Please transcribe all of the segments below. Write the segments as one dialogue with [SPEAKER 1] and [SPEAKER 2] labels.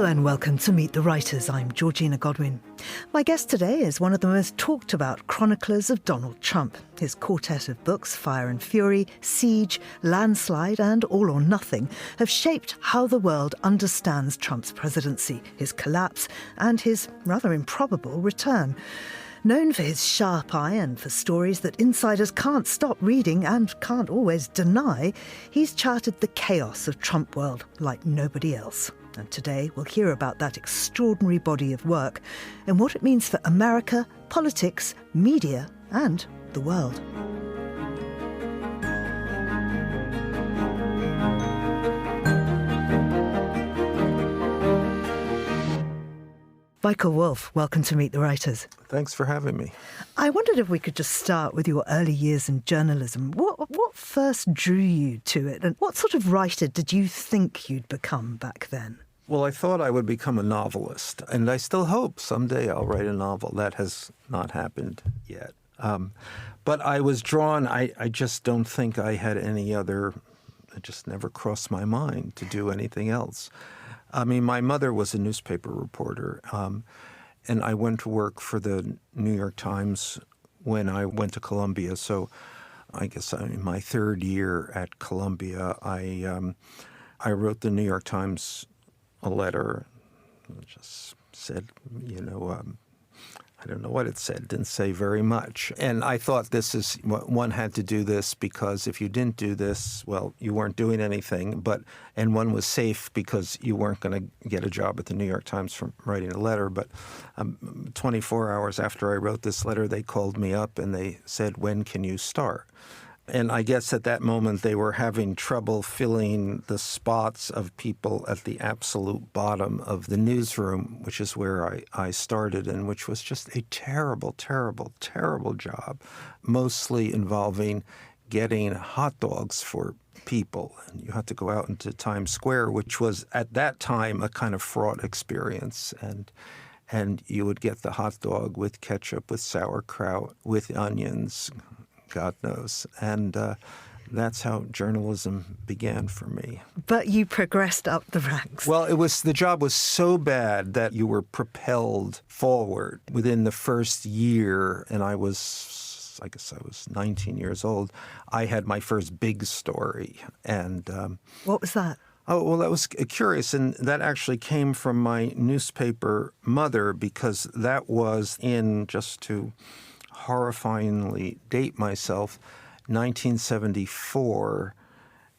[SPEAKER 1] and welcome to Meet the Writers. I'm Georgina Godwin. My guest today is one of the most talked about chroniclers of Donald Trump. His quartet of books, Fire and Fury, Siege, Landslide and All or Nothing, have shaped how the world understands Trump's presidency, his collapse and his rather improbable return. Known for his sharp eye and for stories that insiders can't stop reading and can't always deny, he's charted the chaos of Trump world like nobody else. And today we'll hear about that extraordinary body of work and what it means for America, politics, media and the world. Michael Wolff, welcome to Meet the Writers.
[SPEAKER 2] Thanks for having me.
[SPEAKER 1] I wondered if we could just start with your early years in journalism. What first drew you to it, and what sort of writer did you think you'd become back then?
[SPEAKER 2] Well, I thought I would become a novelist, and I still hope someday I'll write a novel. That has not happened yet. But I was drawn. I just don't think I had any other. It just never crossed my mind to do anything else. I mean, my mother was a newspaper reporter, and I went to work for the New York Times when I went to Columbia. So I guess in my third year at Columbia, I wrote the New York Times a letter. It just said, I don't know what it said. It didn't say very much. And I thought one had to do this because if you didn't do this, well, you weren't doing anything. And one was safe because you weren't going to get a job at the New York Times from writing a letter. But 24 hours after I wrote this letter, they called me up and they said, "When can you start?" And I guess at that moment they were having trouble filling the spots of people at the absolute bottom of the newsroom, which is where I started, and which was just a terrible, terrible, terrible job, mostly involving getting hot dogs for people. And you had to go out into Times Square, which was at that time a kind of fraught experience. And you would get the hot dog with ketchup, with sauerkraut, with onions, God knows. And that's how journalism began for me.
[SPEAKER 1] But you progressed up the ranks.
[SPEAKER 2] Well, the job was so bad that you were propelled forward within the first year. And I guess I was 19 years old. I had my first big story. And
[SPEAKER 1] what was that?
[SPEAKER 2] Oh, well, that was curious. And that actually came from my newspaper mother, because that was in, just to horrifyingly date myself, 1974.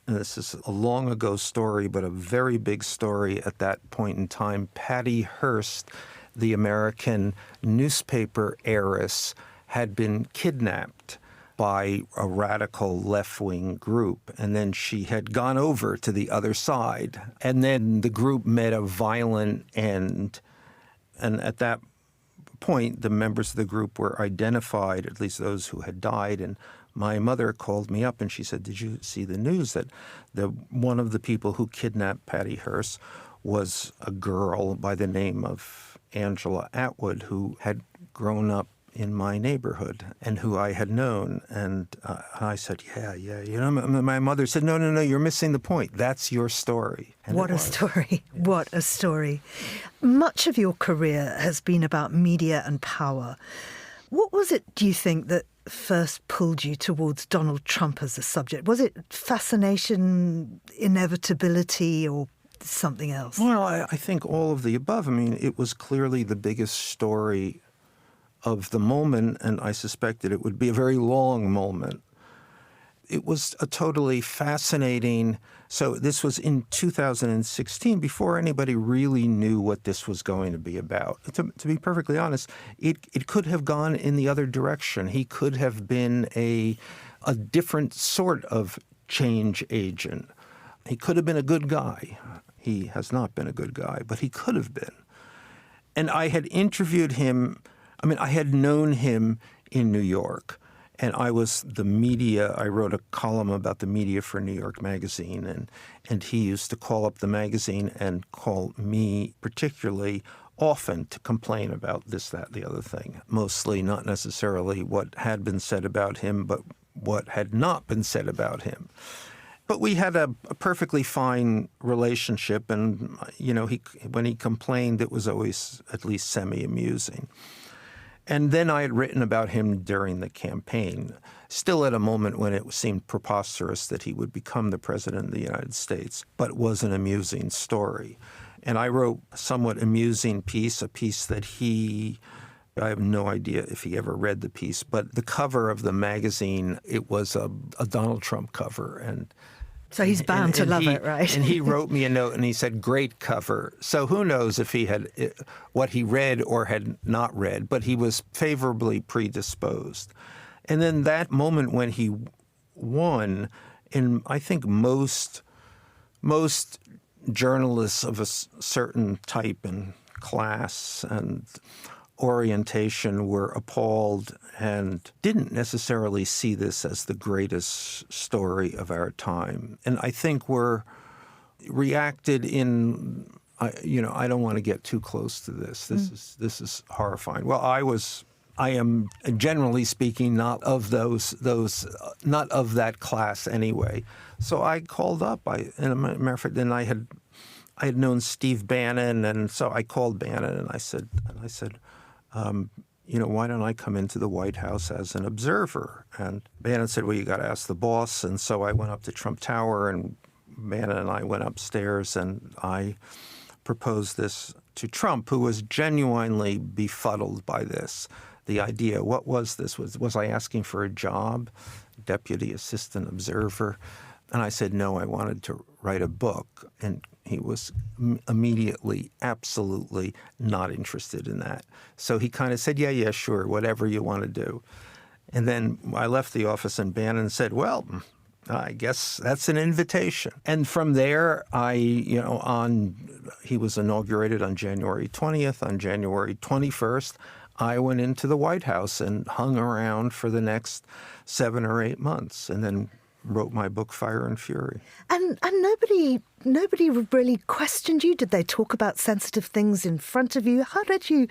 [SPEAKER 2] And this is a long ago story, but a very big story at that point in time. Patty Hearst, the American newspaper heiress, had been kidnapped by a radical left-wing group, and then she had gone over to the other side. And then the group met a violent end, and at that point, the members of the group were identified, at least those who had died. And my mother called me up and she said, "Did you see the news that one of the people who kidnapped Patty Hearst was a girl by the name of Angela Atwood, who had grown up in my neighborhood and who I had known?" And I said, yeah. My mother said, no, you're missing the point. That's your story. And
[SPEAKER 1] what a story. What a story. Much of your career has been about media and power. What was it, do you think, that first pulled you towards Donald Trump as a subject? Was it fascination, inevitability, or something else?
[SPEAKER 2] Well, I think all of the above. I mean, it was clearly the biggest story of the moment, and I suspected it would be a very long moment. It was a totally fascinating. So this was in 2016, before anybody really knew what this was going to be about. To be perfectly honest, it could have gone in the other direction. He could have been a different sort of change agent. He could have been a good guy. He has not been a good guy, but he could have been. And I had interviewed him. I mean, I had known him in New York, and I was the media. I wrote a column about the media for New York Magazine, and he used to call up the magazine and call me particularly often to complain about this, that, the other thing, mostly not necessarily what had been said about him, but what had not been said about him. But we had a perfectly fine relationship, and when he complained, it was always at least semi-amusing. And then I had written about him during the campaign, still at a moment when it seemed preposterous that he would become the president of the United States, but it was an amusing story. And I wrote a somewhat amusing piece, a piece that I have no idea if he ever read the piece, but the cover of the magazine, it was a Donald Trump cover. And
[SPEAKER 1] so he's bound to love it, right?
[SPEAKER 2] And he wrote me a note and he said, "Great cover." So who knows if he had what he read or had not read, but he was favorably predisposed. And then that moment when he won, and I think most journalists of a certain type and class and orientation were appalled and didn't necessarily see this as the greatest story of our time. And I think we're reacted in, I don't want to get too close to this. This is horrifying. Well, I am generally speaking not of not of that class anyway. So I called up. And as a matter of fact, then I had known Steve Bannon, and so I called Bannon and I said, why don't I come into the White House as an observer? And Bannon said, well, you got to ask the boss. And so I went up to Trump Tower, and Bannon and I went upstairs, and I proposed this to Trump, who was genuinely befuddled by this. The idea, what was this? Was I asking for a job, deputy assistant observer? And I said, no, I wanted to write a book. And he was immediately, absolutely not interested in that. So he kind of said, yeah, sure, whatever you want to do. And then I left the office, and Bannon said, well, I guess that's an invitation. And from there, he was inaugurated on January 20th. On January 21st, I went into the White House and hung around for the next 7 or 8 months, and then wrote my book, Fire and Fury.
[SPEAKER 1] And nobody really questioned you? Did they talk about sensitive things in front of you? How did you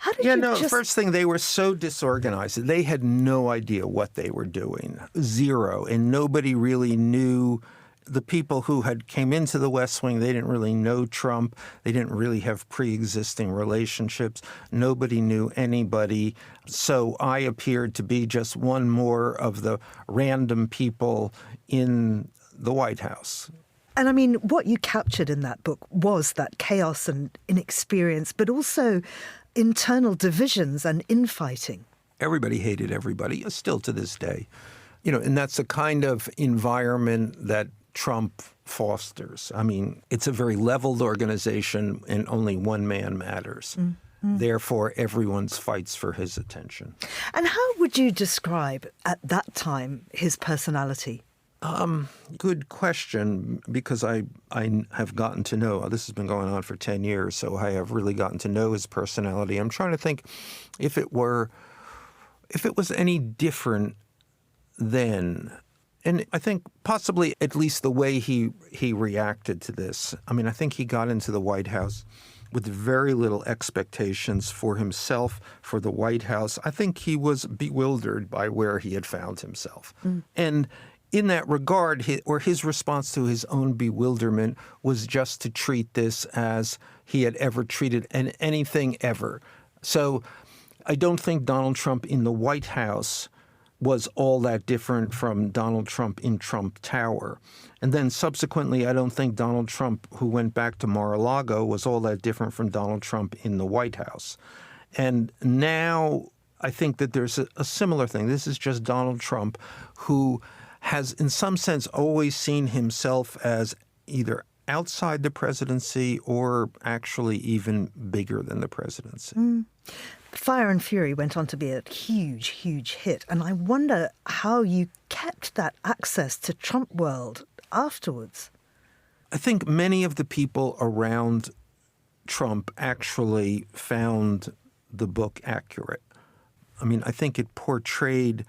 [SPEAKER 2] the first thing, they were so disorganized. They had no idea what they were doing. Zero. And nobody really knew. The people who came into the West Wing, they didn't really know Trump. They didn't really have pre-existing relationships. Nobody knew anybody. So I appeared to be just one more of the random people in the White House.
[SPEAKER 1] And I mean, what you captured in that book was that chaos and inexperience, but also internal divisions and infighting.
[SPEAKER 2] Everybody hated everybody, still to this day. And that's the kind of environment that Trump fosters. I mean, it's a very leveled organization, and only one man matters. Mm-hmm. Therefore, everyone fights for his attention.
[SPEAKER 1] And how would you describe, at that time, his personality?
[SPEAKER 2] Good question, because I have gotten to know, this has been going on for 10 years, so I have really gotten to know his personality. I'm trying to think if it was any different then. And I think possibly at least the way he reacted to this. I mean, I think he got into the White House with very little expectations for himself, for the White House. I think he was bewildered by where he had found himself. Mm. And in that regard, his response to his own bewilderment was just to treat this as he had ever treated anything ever. So I don't think Donald Trump in the White House was all that different from Donald Trump in Trump Tower. And then subsequently, I don't think Donald Trump, who went back to Mar-a-Lago, was all that different from Donald Trump in the White House. And now I think that there's a similar thing. This is just Donald Trump, who has, in some sense, always seen himself as either outside the presidency or actually even bigger than the presidency. Mm.
[SPEAKER 1] Fire and Fury went on to be a huge, huge hit. And I wonder how you kept that access to Trump world afterwards.
[SPEAKER 2] I think many of the people around Trump actually found the book accurate. I mean, I think it portrayed,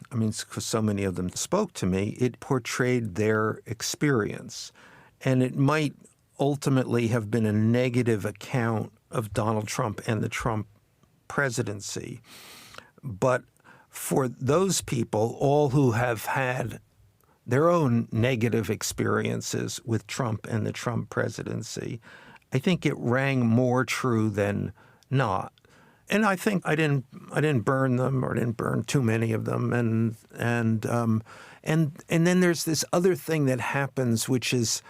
[SPEAKER 2] because so many of them spoke to me, it portrayed their experience. And it might ultimately have been a negative account of Donald Trump and the Trump presidency. But for those people, all who have had their own negative experiences with Trump and the Trump presidency, I think it rang more true than not. And I think I didn't burn them, or didn't burn too many of them. And then there's this other thing that happens, which is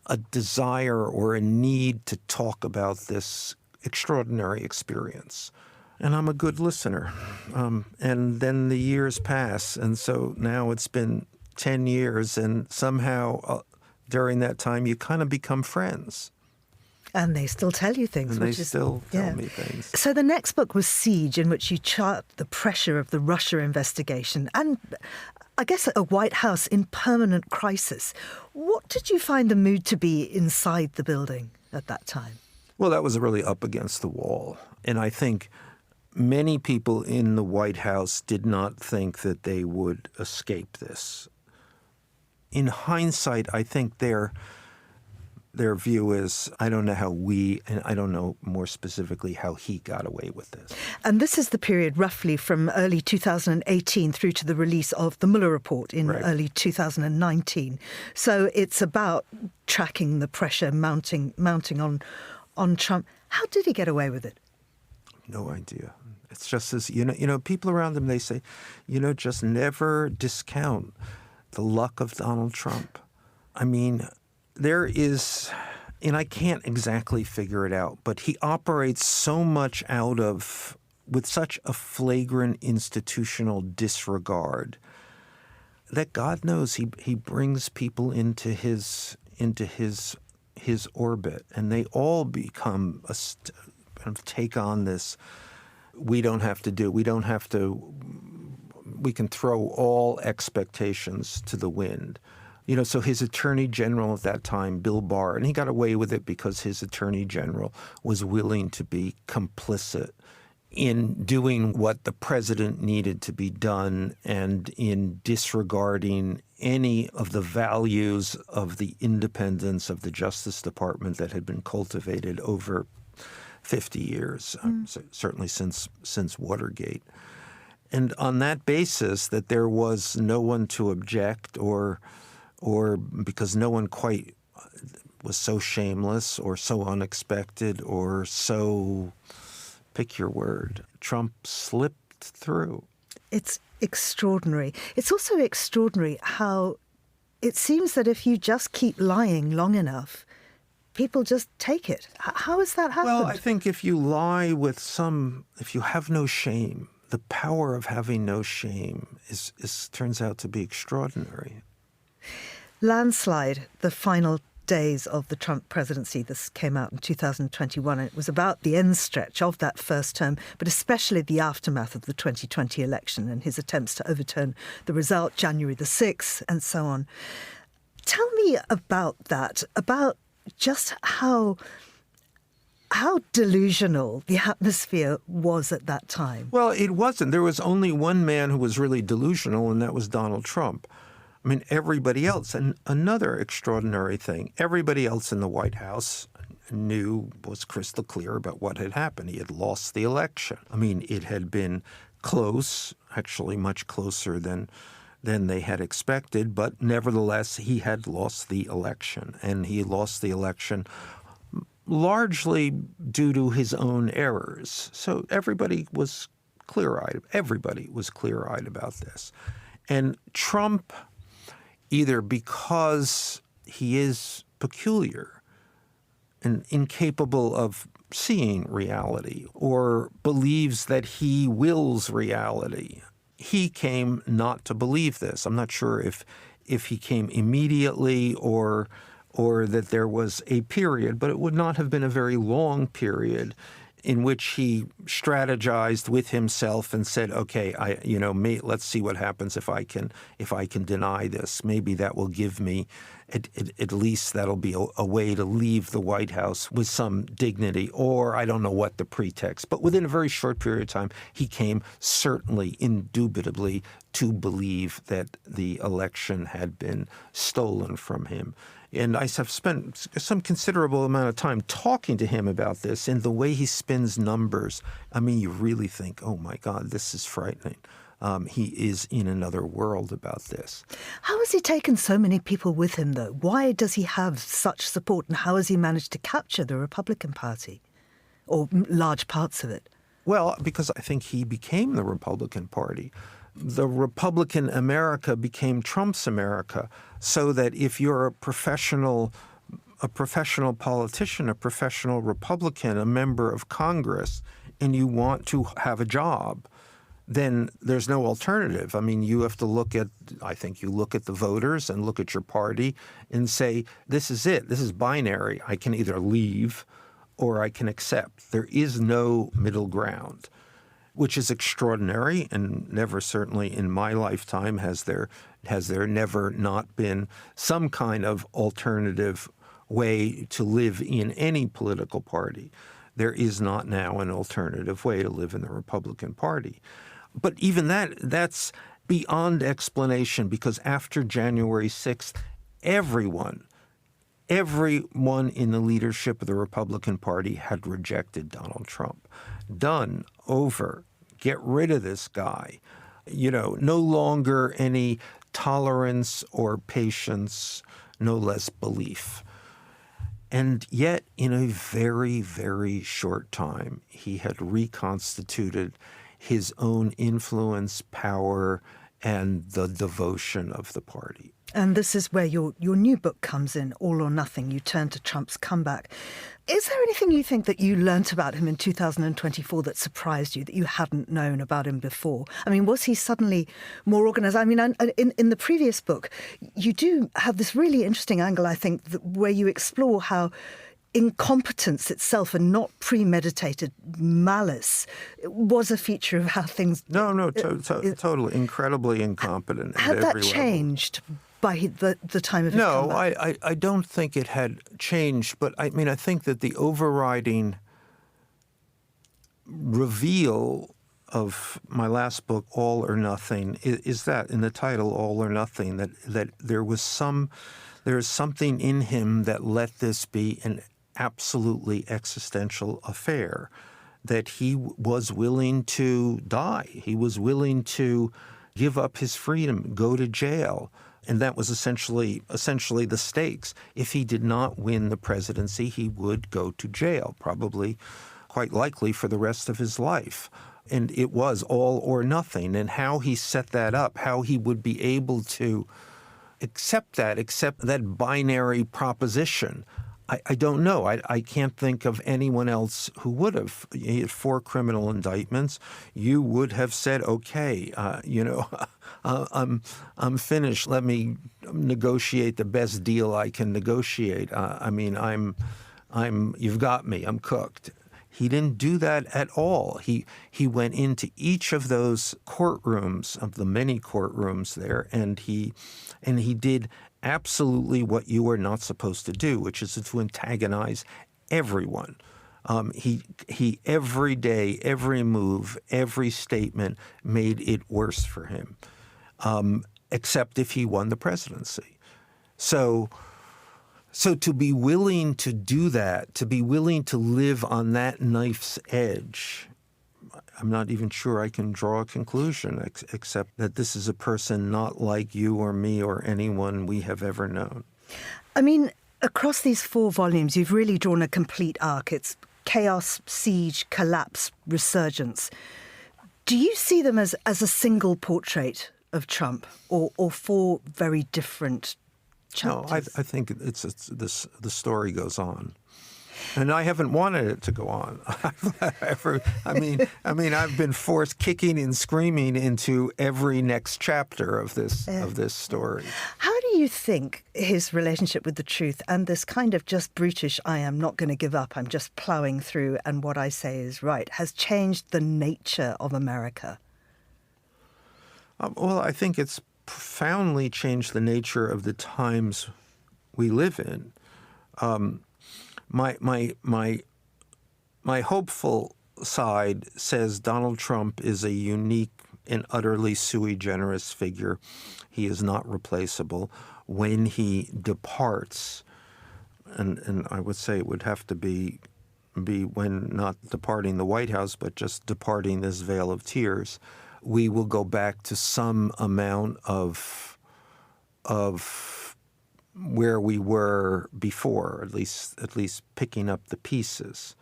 [SPEAKER 2] a desire or a need to talk about this extraordinary experience. And I'm a good listener. And then the years pass. And so now it's been 10 years, and somehow during that time you kind of become friends.
[SPEAKER 1] And they still tell you things.
[SPEAKER 2] And they still tell me things.
[SPEAKER 1] So the next book was Siege, in which you chart the pressure of the Russia investigation and, I guess, a White House in permanent crisis. What did you find the mood to be inside the building at that time?
[SPEAKER 2] Well, that was really up against the wall. And I think many people in the White House did not think that they would escape this. In hindsight, I think their view is, I don't know how and I don't know more specifically how he got away with this.
[SPEAKER 1] And this is the period roughly from early 2018 through to the release of the Mueller report in early 2019. So it's about tracking the pressure mounting on Trump. How did he get away with it?
[SPEAKER 2] No idea. It's just as, people around him, they say, just never discount the luck of Donald Trump. I mean, there is, and I can't exactly figure it out, but he operates so much with such a flagrant institutional disregard that God knows he brings people into his orbit, and they all become take on this. We can throw all expectations to the wind. So his attorney general at that time, Bill Barr, and he got away with it because his attorney general was willing to be complicit in doing what the president needed to be done and in disregarding any of the values of the independence of the Justice Department that had been cultivated over 50 years, certainly since Watergate. And on that basis, that there was no one to object or because no one quite was so shameless or so unexpected or so, pick your word, Trump slipped through.
[SPEAKER 1] It's extraordinary. It's also extraordinary how it seems that if you just keep lying long enough, people just take it. How has that happened?
[SPEAKER 2] Well, I think if you lie if you have no shame, the power of having no shame turns out to be extraordinary.
[SPEAKER 1] Landslide, the final days of the Trump presidency. This came out in 2021, and it was about the end stretch of that first term, but especially the aftermath of the 2020 election and his attempts to overturn the result, January the 6th, and so on. Tell me about that, about just how delusional the atmosphere was at that time.
[SPEAKER 2] Well, it wasn't. There was only one man who was really delusional, and that was Donald Trump. I mean, everybody else, and another extraordinary thing, everybody else in the White House was crystal clear about what had happened. He had lost the election. I mean, it had been close, actually much closer than they had expected, but nevertheless, he had lost the election. And he lost the election largely due to his own errors. So everybody was clear-eyed. Everybody was clear-eyed about this. And Trump, either because he is peculiar and incapable of seeing reality or believes that he wills reality, he came not to believe this. I'm not sure if he came immediately or that there was a period, but it would not have been a very long period in which he strategized with himself and said, okay, let's see what happens if I can deny this. Maybe that will give me, at least that'll be a way to leave the White House with some dignity, or I don't know what the pretext. But within a very short period of time, he came certainly, indubitably, to believe that the election had been stolen from him. And I have spent some considerable amount of time talking to him about this and the way he spins numbers. I mean, you really think, oh, my God, this is frightening. He is in another world about this.
[SPEAKER 1] How has he taken so many people with him, though? Why does he have such support, and how has he managed to capture the Republican Party, or large parts of it?
[SPEAKER 2] Well, because I think he became the Republican Party. The Republican America became Trump's America, so that if you're a professional politician, a professional Republican, a member of Congress, and you want to have a job, then there's no alternative. I mean, you have to look at the voters and look at your party and say, this is it. This is binary. I can either leave or I can accept. There is no middle ground, which is extraordinary, and never, certainly in my lifetime, has there never not been some kind of alternative way to live in any political party. There is not now an alternative way to live in the Republican Party. But even that's beyond explanation, because after January 6th, everyone in the leadership of the Republican Party had rejected Donald Trump. Done, over, get rid of this guy. No longer any tolerance or patience, no less belief. And yet, in a very, very short time, he had reconstituted his own influence, power, and the devotion of the party.
[SPEAKER 1] And this is where your new book comes in, All or Nothing. You turn to Trump's comeback. Is there anything you think that you learnt about him in 2024 that surprised you, that you hadn't known about him before? I mean, was he suddenly more organised? I mean, in the previous book, you do have this really interesting angle, I think, where you explore how incompetence itself and not premeditated malice was a feature of how things...
[SPEAKER 2] Totally, incredibly incompetent.
[SPEAKER 1] Had that changed by the time of his comeback?
[SPEAKER 2] No, I don't think it had changed, but I mean, I think that the overriding reveal of my last book, All or Nothing, is that in the title, All or Nothing, that there is something in him that let this be an absolutely existential affair, that he was willing to die. He was willing to give up his freedom, go to jail. And that was essentially the stakes. If he did not win the presidency, he would go to jail, probably quite likely for the rest of his life. And it was all or nothing. And how he set that up, how he would be able to accept that binary proposition, I don't know. I can't think of anyone else who would have. He had 4 criminal indictments. You would have said, okay, I'm finished. Let me negotiate the best deal I can negotiate. You've got me. I'm cooked. He didn't do that at all. He went into each of those courtrooms, of the many courtrooms there, and he did absolutely what you are not supposed to do, which is to antagonize everyone. He every day, every move, every statement made it worse for him, except if he won the presidency. So to be willing to do that, to be willing to live on that knife's edge, I'm not even sure I can draw a conclusion, except that this is a person not like you or me or anyone we have ever known.
[SPEAKER 1] I mean, across these 4 volumes, you've really drawn a complete arc. It's chaos, siege, collapse, resurgence. Do you see them as a single portrait of Trump, or 4 very different chapters?
[SPEAKER 2] No, I think the story goes on. And I haven't wanted it to go on. I've been forced kicking and screaming into every next chapter of this story.
[SPEAKER 1] How do you think his relationship with the truth and this kind of just brutish, I am not going to give up, I'm just ploughing through and what I say is right, has changed the nature of America?
[SPEAKER 2] Well, I think it's profoundly changed the nature of the times we live in. My hopeful side says Donald Trump is a unique and utterly sui generis figure. He is not replaceable. When he departs, and I would say it would have to be when not departing the White House, but just departing this vale of tears, we will go back to some amount of where we were before, at least picking up the pieces,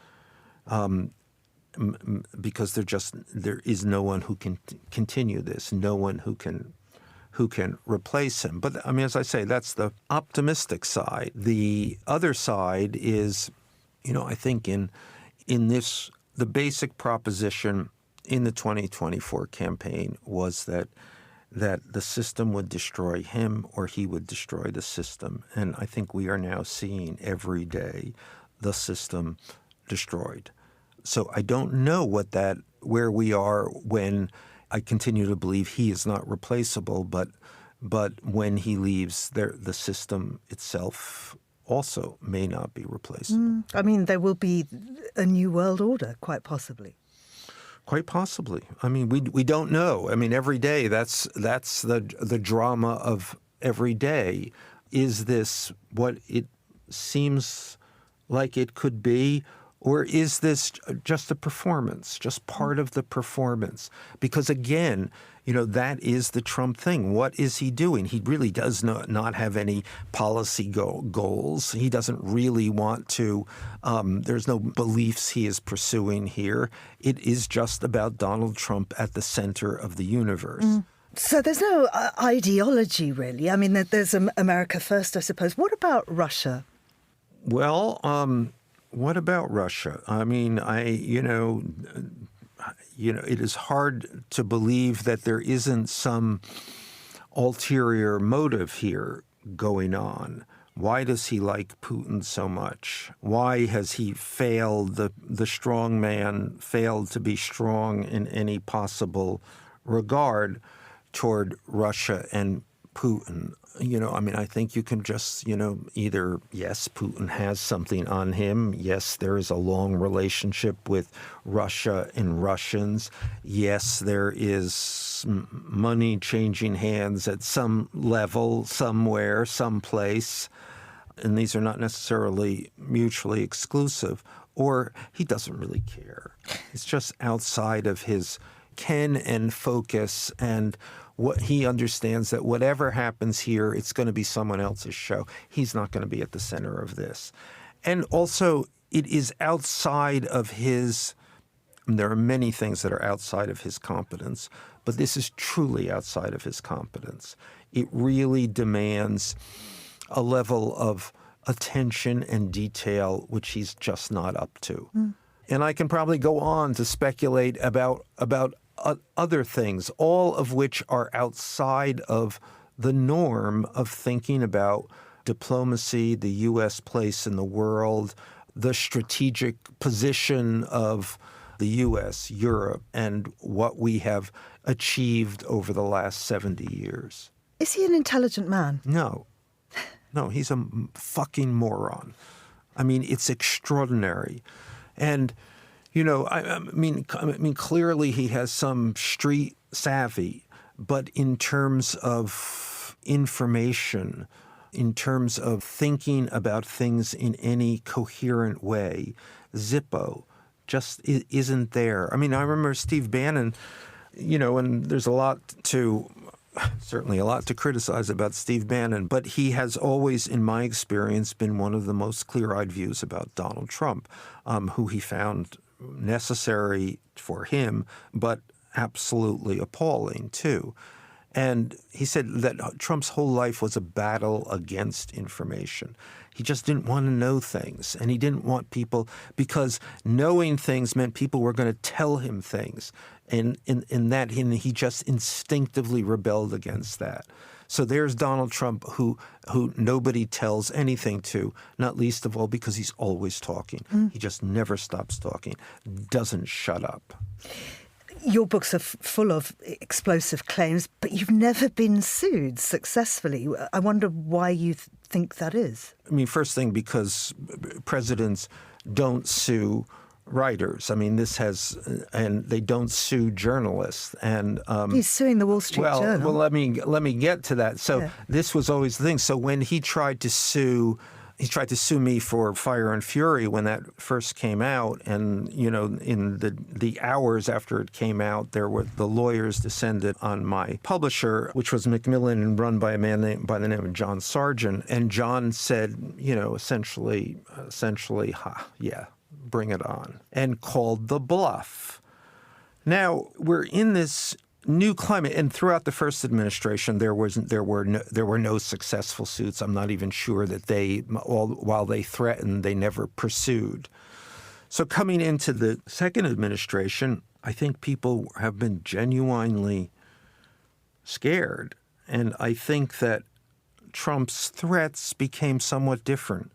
[SPEAKER 2] because there is no one who can continue this, no one who can replace him. But I mean, as I say, that's the optimistic side. The other side is, I think in this, the basic proposition in the 2024 campaign was that the system would destroy him or he would destroy the system. And I think we are now seeing every day the system destroyed. So I don't know where we are when I continue to believe he is not replaceable, but when he leaves, the system itself also may not be replaceable.
[SPEAKER 1] I mean, there will be a new world order, quite possibly.
[SPEAKER 2] Quite possibly. I mean, we don't know. I mean, every day that's the drama of every day. Is this what it seems like it could be? Or is this just a performance, just part of the performance? Because again, that is the Trump thing. What is he doing? He really does not have any policy goals. He doesn't really want to. There's no beliefs he is pursuing here. It is just about Donald Trump at the center of the universe.
[SPEAKER 1] So there's no ideology, really. I mean, there's America first, I suppose. What about Russia?
[SPEAKER 2] Well, what about Russia? I mean, it is hard to believe that there isn't some ulterior motive here going on. Why does he like Putin so much? Why has he failed, the strong man failed to be strong in any possible regard toward Russia and Putin? I think you can just, either, yes, Putin has something on him. Yes, there is a long relationship with Russia and Russians. Yes, there is money changing hands at some level, somewhere, someplace. And these are not necessarily mutually exclusive. Or he doesn't really care. It's just outside of his ken and focus, and what he understands that whatever happens here, it's going to be someone else's show. He's not going to be at the center of this. And also, it is outside of his, there are many things that are outside of his competence, but this is truly outside of his competence. It really demands a level of attention and detail which he's just not up to. And I can probably go on to speculate about other things, all of which are outside of the norm of thinking about diplomacy, the U.S. place in the world, the strategic position of the U.S., Europe, and what we have achieved over the last 70 years.
[SPEAKER 1] Is he an intelligent man?
[SPEAKER 2] No, he's a fucking moron. I mean, it's extraordinary. And I mean, clearly he has some street savvy, but in terms of information, in terms of thinking about things in any coherent way, Zippo just isn't there. I mean, I remember Steve Bannon, and there's certainly a lot to criticize about Steve Bannon, but he has always, in my experience, been one of the most clear-eyed views about Donald Trump, who he found necessary for him, but absolutely appalling too. And he said that Trump's whole life was a battle against information. He just didn't want to know things, and he didn't want people, because knowing things meant people were going to tell him things, and he just instinctively rebelled against that. So there's Donald Trump, who nobody tells anything to, not least of all because he's always talking. He just never stops talking, doesn't shut up.
[SPEAKER 1] Your books are full of explosive claims, but you've never been sued successfully. I wonder why you think that is.
[SPEAKER 2] I mean, first thing, because presidents don't sue writers. I mean, and they don't sue journalists. And
[SPEAKER 1] he's suing the Wall Street Journal.
[SPEAKER 2] Well, let me get to that. So This was always the thing. So when he tried to sue he tried to sue me for Fire and Fury when that first came out. And, you know, in the hours after it came out, the lawyers descended on my publisher, which was Macmillan and run by a man by the name of John Sargent. And John said, you know, essentially, yeah, bring it on, and called the bluff. Now, we're in this new climate, and throughout the first administration, there were no successful suits. I'm not even sure that while they threatened, they never pursued. So coming into the second administration, I think people have been genuinely scared, and I think that Trump's threats became somewhat different.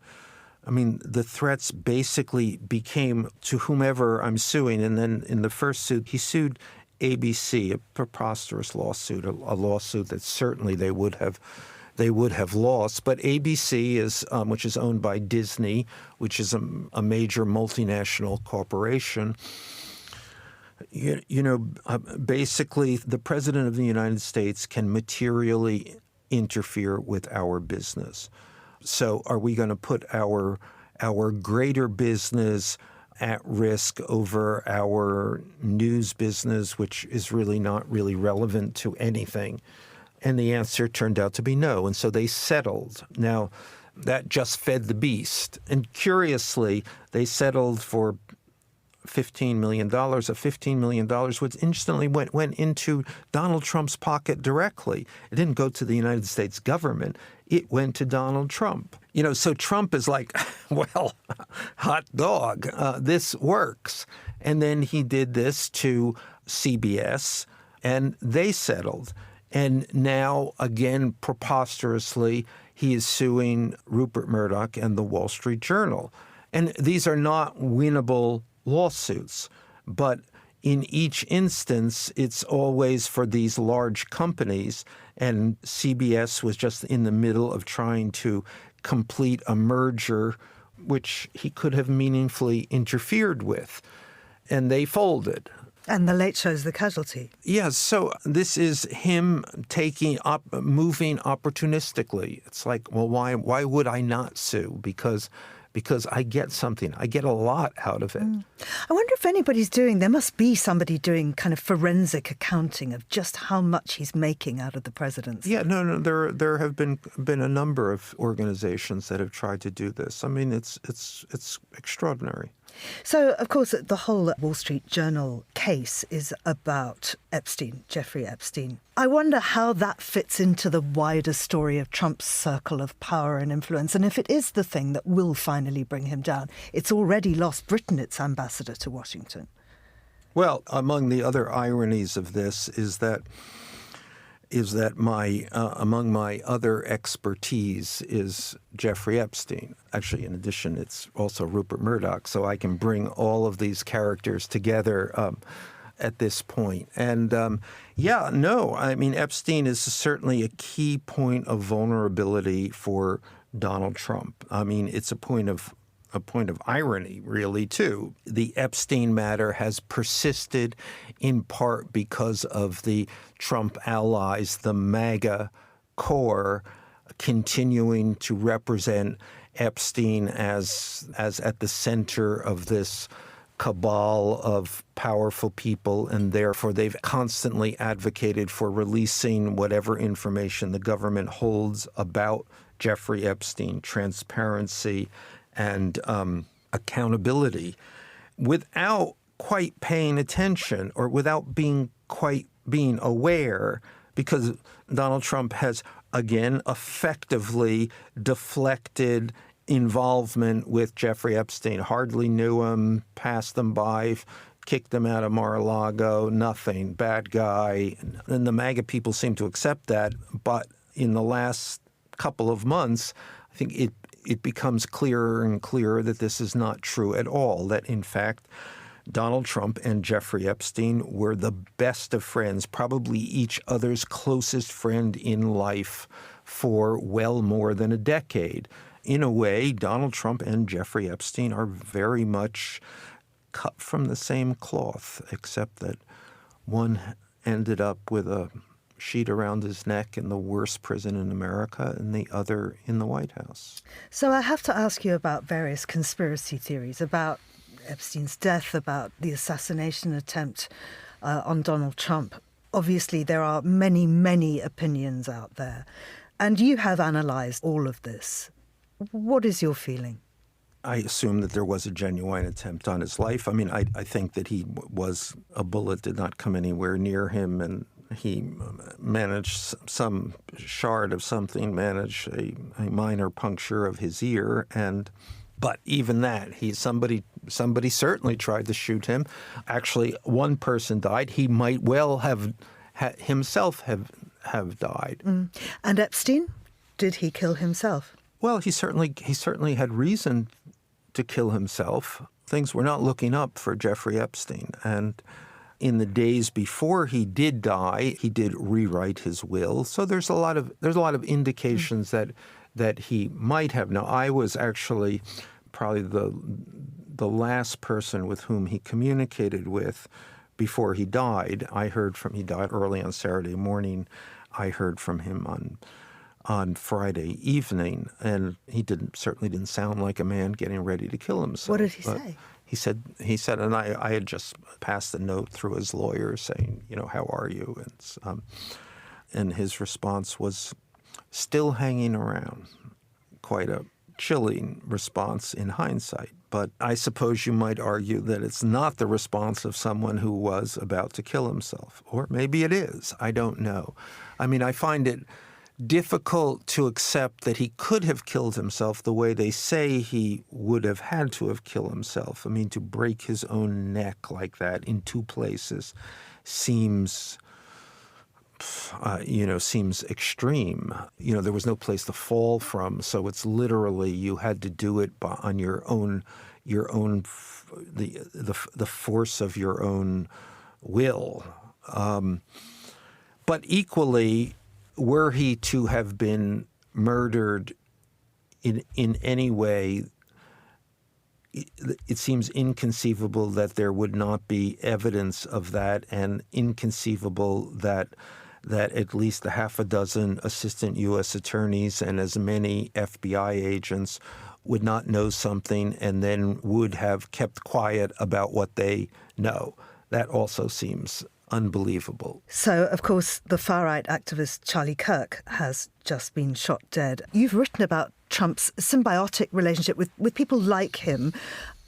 [SPEAKER 2] I mean, the threats basically became to whomever I'm suing, and then in the first suit, he sued ABC, a preposterous lawsuit, a lawsuit that certainly they would have lost. But ABC is, which is owned by Disney, which is a major multinational corporation. Basically, the president of the United States can materially interfere with our business. So, are we going to put our greater business at risk over our news business, which is really not really relevant to anything? And the answer turned out to be no. And so they settled. Now, that just fed the beast. And curiously, they settled for $15 million. $15 million, which instantly went into Donald Trump's pocket directly. It didn't go to the United States government. It went to Donald Trump. You know, so Trump is like, well, hot dog, this works. And then he did this to CBS, and they settled. And now, again, preposterously, he is suing Rupert Murdoch and the Wall Street Journal. And these are not winnable lawsuits, but in each instance, it's always for these large companies, and CBS was just in the middle of trying to complete a merger which he could have meaningfully interfered with, and they folded.
[SPEAKER 1] And the Late Show's the casualty.
[SPEAKER 2] Yes, so this is him moving opportunistically. It's like, well, why would I not sue? Because I get something. I get a lot out of it.
[SPEAKER 1] I wonder if anybody's there must be somebody doing kind of forensic accounting of just how much he's making out of the presidency.
[SPEAKER 2] Yeah, no, there have been a number of organizations that have tried to do this. I mean, it's extraordinary.
[SPEAKER 1] So, of course, the whole Wall Street Journal case is about Epstein, Jeffrey Epstein. I wonder how that fits into the wider story of Trump's circle of power and influence, and if it is the thing that will finally bring him down. It's already lost Britain its ambassador to Washington.
[SPEAKER 2] Well, among the other ironies of this is that among my other expertise is Jeffrey Epstein. Actually, in addition, it's also Rupert Murdoch, so I can bring all of these characters together at this point. And I mean, Epstein is certainly a key point of vulnerability for Donald Trump. I mean, it's a point of irony, really, too. The Epstein matter has persisted in part because of the Trump allies, the MAGA core, continuing to represent Epstein as at the center of this cabal of powerful people, and therefore they've constantly advocated for releasing whatever information the government holds about Jeffrey Epstein, transparency, and accountability, without quite paying attention or without being aware, because Donald Trump has, again, effectively deflected involvement with Jeffrey Epstein. Hardly knew him, passed him by, kicked him out of Mar-a-Lago, nothing, bad guy. And the MAGA people seem to accept that. But in the last couple of months, I think it becomes clearer and clearer that this is not true at all, that in fact Donald Trump and Jeffrey Epstein were the best of friends, probably each other's closest friend in life for well more than a decade. In a way, Donald Trump and Jeffrey Epstein are very much cut from the same cloth, except that one ended up with a sheet around his neck in the worst prison in America and the other in the White House.
[SPEAKER 1] So I have to ask you about various conspiracy theories about Epstein's death, about the assassination attempt on Donald Trump. Obviously, there are many, many opinions out there. And you have analysed all of this. What is your feeling?
[SPEAKER 2] I assume that there was a genuine attempt on his life. I mean, I think that a bullet did not come anywhere near him, and he managed some shard of something, managed a minor puncture of his ear, but even that, somebody certainly tried to shoot him. Actually, one person died. He might well have himself have died.
[SPEAKER 1] And Epstein, did he kill himself?
[SPEAKER 2] Well, he certainly had reason to kill himself. Things were not looking up for Jeffrey Epstein, and in the days before he did die, he did rewrite his will. So there's a lot of indications that he might have. Now, I was actually probably the last person with whom he communicated with before he died. He died early on Saturday morning. I heard from him on Friday evening, and he certainly didn't sound like a man getting ready to kill himself.
[SPEAKER 1] What did he say?
[SPEAKER 2] He said, and I had just passed a note through his lawyer saying, how are you? And his response was, still hanging around. Quite a chilling response in hindsight. But I suppose you might argue that it's not the response of someone who was about to kill himself. Or maybe it is. I don't know. I mean, I find it difficult to accept that he could have killed himself the way they say he would have had to have killed himself. I mean, to break his own neck like that in two places seems extreme. There was no place to fall from, so it's literally you had to do it on your own, the force of your own will. But equally, were he to have been murdered in any way, it seems inconceivable that there would not be evidence of that, and inconceivable that at least a half a dozen assistant U.S. attorneys and as many FBI agents would not know something and then would have kept quiet about what they know. That also seems unbelievable.
[SPEAKER 1] So, of course, the far-right activist Charlie Kirk has just been shot dead. You've written about Trump's symbiotic relationship with people like him.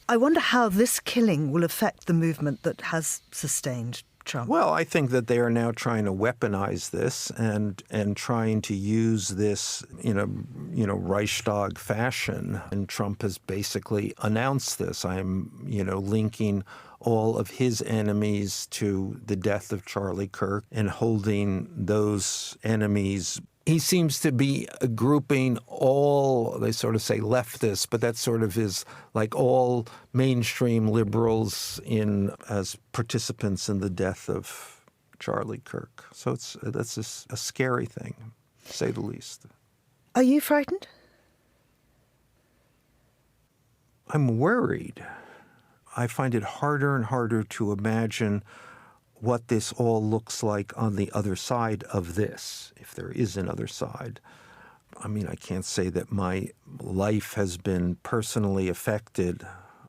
[SPEAKER 1] I wonder how this killing will affect the movement that has sustained Trump.
[SPEAKER 2] Well, I think that they are now trying to weaponize this and trying to use this in a Reichstag fashion. And Trump has basically announced this. I'm linking all of his enemies to the death of Charlie Kirk and holding those enemies. He seems to be grouping all, they sort of say leftists, but that sort of is like all mainstream liberals as participants in the death of Charlie Kirk. So that's a scary thing, to say the least.
[SPEAKER 1] Are you frightened?
[SPEAKER 2] I'm worried. I find it harder and harder to imagine what this all looks like on the other side of this, if there is another side. I mean, I can't say that my life has been personally affected.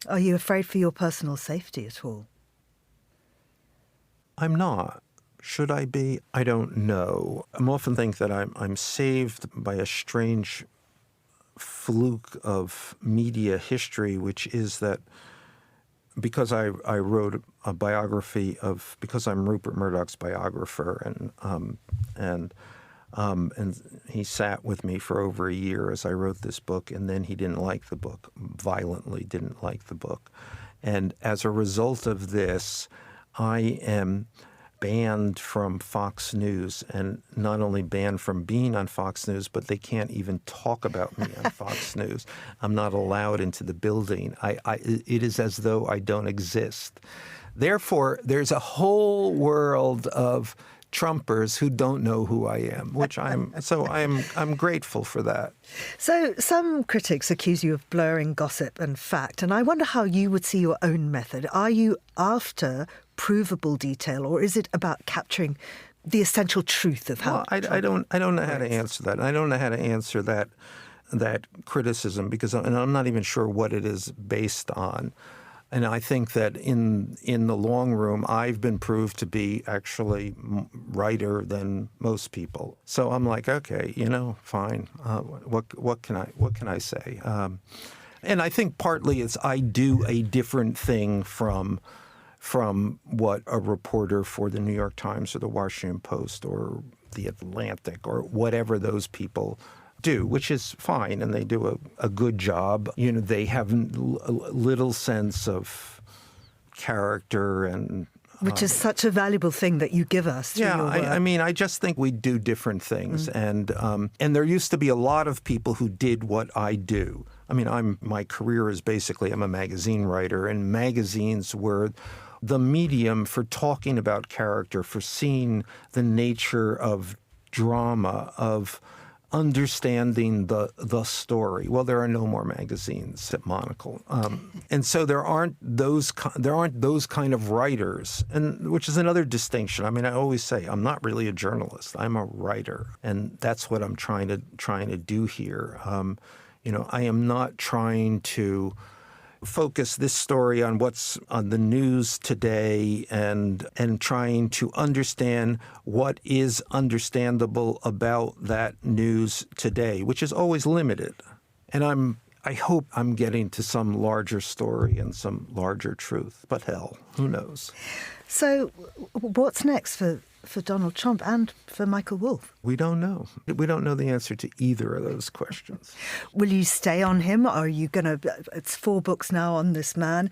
[SPEAKER 1] Are you afraid for your personal safety at all?
[SPEAKER 2] I'm not. Should I be? I don't know. I often think that I'm saved by a strange fluke of media history, which is that because I wrote a biography because I'm Rupert Murdoch's biographer, and he sat with me for over a year as I wrote this book, and then he didn't like the book, violently didn't like the book. And as a result of this, I am banned from Fox News, and not only banned from being on Fox News, but they can't even talk about me on Fox News. I'm not allowed into the building. It is as though I don't exist. Therefore, there's a whole world of Trumpers who don't know who I am, which I'm grateful for that.
[SPEAKER 1] So some critics accuse you of blurring gossip and fact, and I wonder how you would see your own method. Are you after provable detail, or is it about capturing the essential truth of how?
[SPEAKER 2] Well, I don't know how to answer that. I don't know how to answer that criticism because I'm not even sure what it is based on. And I think that in the long room, I've been proved to be actually righter than most people. So I'm like, okay, fine. What can I say? And I think partly it's I do a different thing from what a reporter for the New York Times or the Washington Post or the Atlantic or whatever those people do, which is fine, and they do a good job. They have little sense of character and
[SPEAKER 1] which is such a valuable thing that you give us through your work.
[SPEAKER 2] I just think we do different things, and there used to be a lot of people who did what I do. My career is basically I'm a magazine writer, and magazines were the medium for talking about character, for seeing the nature of drama, of understanding the story. Well, there are no more magazines at Monocle, and so there aren't those kind of writers, and which is another distinction. I always say I'm not really a journalist. I'm a writer, and that's what I'm trying to do here. I am not trying to focus this story on what's on the news today and trying to understand what is understandable about that news today, which is always limited. And I hope I'm getting to some larger story and some larger truth. But hell, who knows?
[SPEAKER 1] So what's next for Donald Trump and for Michael Wolff?
[SPEAKER 2] We don't know. We don't know the answer to either of those questions.
[SPEAKER 1] Will you stay on him? Or are you going to... It's 4 books now on this man.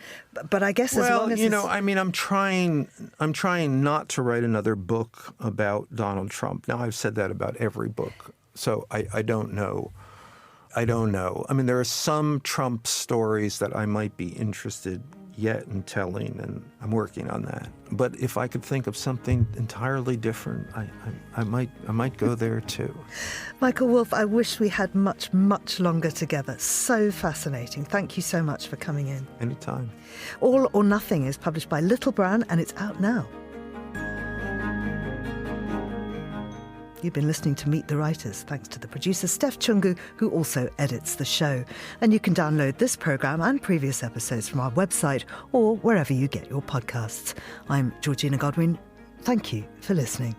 [SPEAKER 1] But I guess as long as...
[SPEAKER 2] I'm trying not to write another book about Donald Trump. Now, I've said that about every book. So I don't know. There are some Trump stories that I might be interested yet in telling, and I'm working on that. But if I could think of something entirely different, I might go there too.
[SPEAKER 1] Michael Wolff, I wish we had much, much longer together. So fascinating. Thank you so much for coming in.
[SPEAKER 2] Anytime.
[SPEAKER 1] All or Nothing is published by Little Brown, and it's out now. You've been listening to Meet the Writers, thanks to the producer Steph Chungu, who also edits the show. And you can download this programme and previous episodes from our website or wherever you get your podcasts. I'm Georgina Godwin. Thank you for listening.